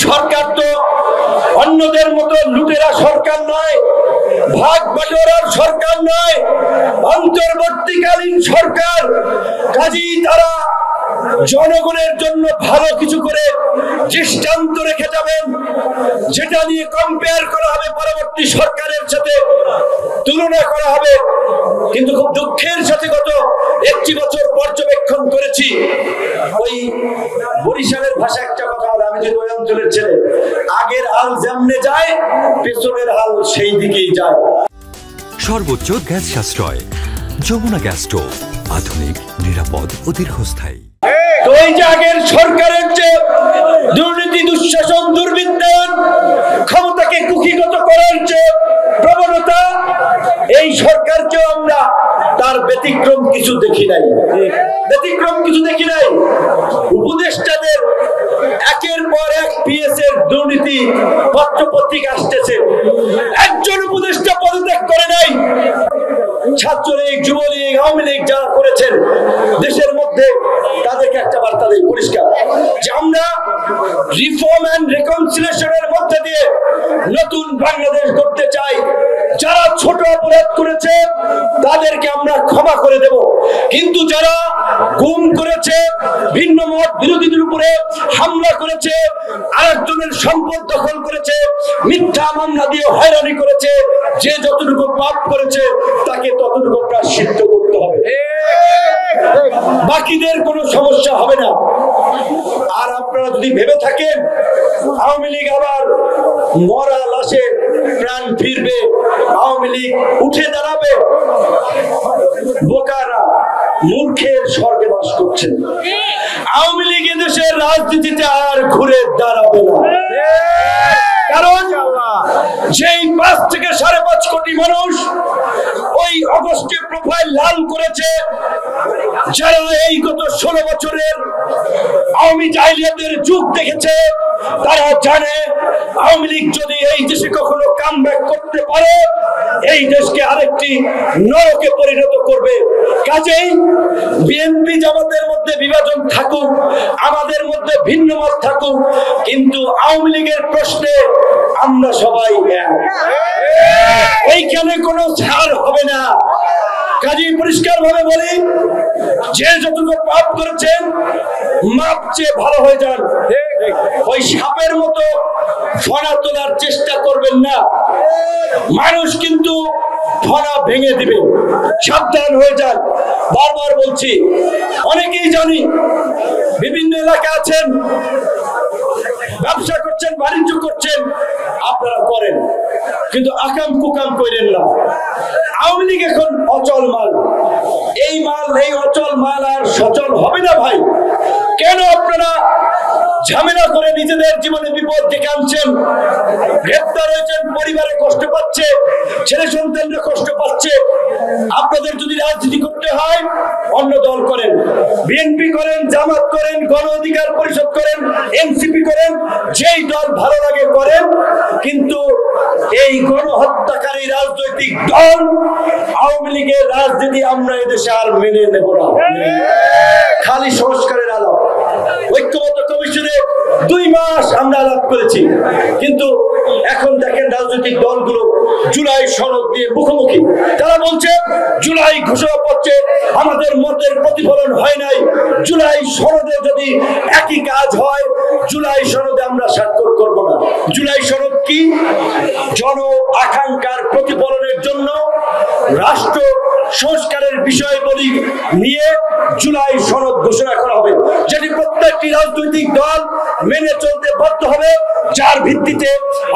সরকার তো অন্যদের মতো লুটেরা সরকার নয়, ভাগ বাটোয়ারার সরকার নয়, অন্তর্বর্তীকালীন সরকার। কাজেই তারা জনগণের জন্য ভালো কিছু করে দৃষ্টান্ত রেখে যাবেন, যেটা নিয়ে কম্পেয়ার করা হবে পরবর্তী সরকারের সাথে, তুলনা করা হবে। কিন্তু খুব দুঃখের সাথে গত 1 বছর পর্যবেক্ষণ করেছি, ওই বরিশালের ভাষা একটা কথা বলে, আমি যে ওই অঞ্চলের ছেলে, আগের হাল যেমনে যায় পেছনের হাল সেই দিকেই যায়। সর্বোচ্চ গ্যাস সাশ্রয়, যমুনা গ্যাস স্টোভ, আধুনিক, নিরাপদ ও দীর্ঘস্থায়ী। তো এই যে আগের সরকারের যে দুর্নীতি, দুঃশাসন, দুর্বৃত্তায়ন, ক্ষমতাকে কুক্ষিগত করার যে প্রবণতা, এই সরকারকেও আমরা তার ব্যতিক্রম কিছু দেখি নাই। উপদেষ্টাদের একের পর এক পিএস এর দুর্নীতি পত্রপত্রিকা আসতেছে, একজন উপদেষ্টা পদত্যাগ করে নাই। ছাত্রলীগ, যুবলীগ, আওয়ামী লীগ যারা করেছেন দেশের মধ্যে, তাদেরকে একটা বার্তা দেই পরিষ্কার, যে আমরা রিফর্ম এন্ড রিকনসিলিয়েশনের মধ্যে দিয়ে নতুন বাংলাদেশ গড়তে চাই। যারা ছোট অপরাধ করেছে তাদেরকে আমরা ক্ষমা করে দেব, কিন্তু যারা গুম করেছে, ভিন্ন মত বিরোধীদের উপরে হামলা করেছে, আরেকজনের সম্পদ দখল করেছে, মিথ্যা মামলা দিয়ে হয়রানি করেছে, যে যতটুকু পাপ করেছে তাকে ততটুকু প্রায়শ্চিত্ত করতে হবে, বাকিদের কোনো সমস্যা হবে না। আর আপনারা যদি ভেবে থাকেন আওয়ামী লীগ আবার মরা লাশে প্রাণ ফিরবে, আওয়ামী লীগ উঠে দাঁড়াবে, বোকারা, মূর্খের স্বর্গে বাস করছেন। আওয়ামী লীগ দেশের রাজনীতিতে আর ঘুরে দাঁড়াবে না, কারণ যেই 5 থেকে 5.5 কোটি মানুষ ওই অগস্টে প্রোফাইল লাল করেছে, যারা এই গত 16 বছরের আওয়ামী জাহিলিয়াতের যুগ দেখেছে, তারা জানে আওয়ামী লীগ যদি এই দেশে কখনো কামব্যাক করতে পারে, এই দেশকে আরেকটি নরকে পরিণত করবে। কাজেই বিএনপি জামাতের মধ্যে বিভাজন থাকুক, আমাদের মধ্যে ভিন্ন মত থাকুক, কিন্তু আওয়ামী লীগের প্রশ্নে আমরা সবাই এক, এইখানে কোনো ছাড় হবে না। কাজেই পরিষ্কার ভাবে বলি, যে যতটুকু পাপ করেছেন মাপ চেয়ে ভালো হয়ে যান। ওই সাপের মতো ফনা তোলার চেষ্টা করবেন না, মানুষ কিন্তু ফনা ভেঙে দিবে, সাবধান হয়ে যান। বারবার বলছি, অনেকেই জানি বিভিন্ন এলাকা আছেন, ব্যবসা করছেন, বাণিজ্য করছেন, আপনারা করেন, কিন্তু আকাম কুকাম করেন না। আওয়ামী লীগ এখন অচল মাল, এই অচল মাল আর সচল হবে না ভাই। কেন আপনারা ঝামেলা করে নিজেদের জীবনে বিপদ ডেকে আনছেন? গ্রেপ্তার হয়েছেন, পরিবারে কষ্ট পাচ্ছে, ছেলে সন্তানরা কষ্ট পাচ্ছে। আপনাদের যদি রাজনীতি করতে হয় অন্য দল করেন, বিএনপি করেন, জামাত করেন, গণ অধিকার পরিষদ করেন, এনসিপি করেন, যেই দল ভালো লাগে করেন, কিন্তু এই গণহত্যাকারী রাজনৈতিক দল আওয়ামী লীগের রাজনীতি আমরা এদেশে আর মেনে নেব না। খালি সংস্কারের আলাপ, ঐক্যবদ্ধ কমিশনে 2 মাস আমরা আলাপ করেছি, কিন্তু এখন দেখেন রাজনৈতিক দলগুলো জুলাই সনদ দিয়ে মুখোমুখি। তারা বলছে জুলাই ঘোষণাপত্রে আমাদের মতের প্রতিফলন হয় নাই, জুলাই সনদে যদি একই কাজ হয়, জুলাই সনদে আমরা স্বাক্ষর করব না। জুলাই সনদ কি? জন আকাঙ্ক্ষার প্রতিফলনের জন্য রাষ্ট্র সংস্কারের বিষয়গুলি নিয়ে জুলাই সনদ ঘোষণা করা হবে, যেটি প্রত্যেকটি রাজনৈতিক দল মেনে চলতে বাধ্য হবে, যার ভিত্তিতে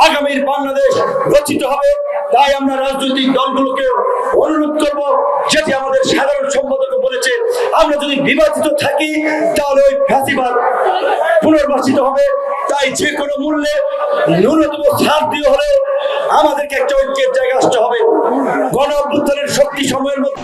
আগামীর বাংলাদেশ রচিত হবে। তাই আমরা রাজনৈতিক দলগুলোকে অনুরোধ করব, যেটি আমাদের সাধারণ সম্পাদক বলেছে, আমরা যদি বিভাজিত থাকি তাহলে ওই ফ্যাসিবাদ পুনর্বাসিত হবে। তাই যে কোনো মূল্যে ন্যূনতম ছাড় দিয়ে হলে আমাদেরকে একটা ঐক্যের জায়গা আসতে হবে। গণ অভ্যুত্থানের শক্তি সময়ের মধ্যে